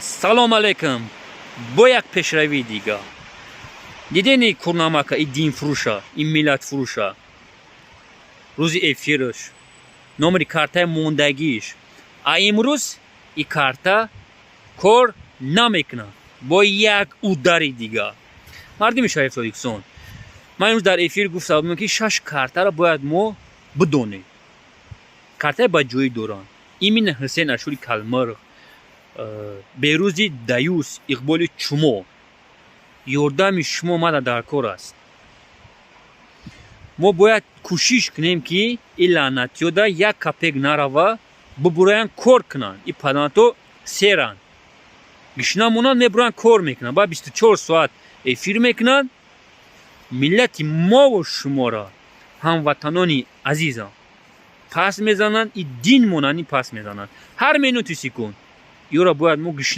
سلام علیکم. با یک پیشروی دیگه دیدین این کرنامه این دین فروشه، این ملت فروشه، روز افیرش نمری کارتای موندگیش امروز این کارتا کار نمیکنه با یک اوداری دیگه. مردم شایف سادیکسون، من امروز در افیر گفتم که 6 کارتا را باید ما بدونیم. کارتای بجوی دوران ایمین حسین اشوری کلمرغ، بیروزی دایوس، اقبال چمو، یردم شما ما در کار است. ما باید کوشش کنیم که این لعنتی‌ها دا یک کپک نروا ببرن کار کنن. این پدانتو سیرن گشنمونان میبرن کار میکنن، با 24 ساعت افیر میکنن. ملت ما و شما را، هموطنانی عزیزم، پس میزنن. این دین مونانی پس میزنن. هر منوتی سکون یورا باید ما گشنه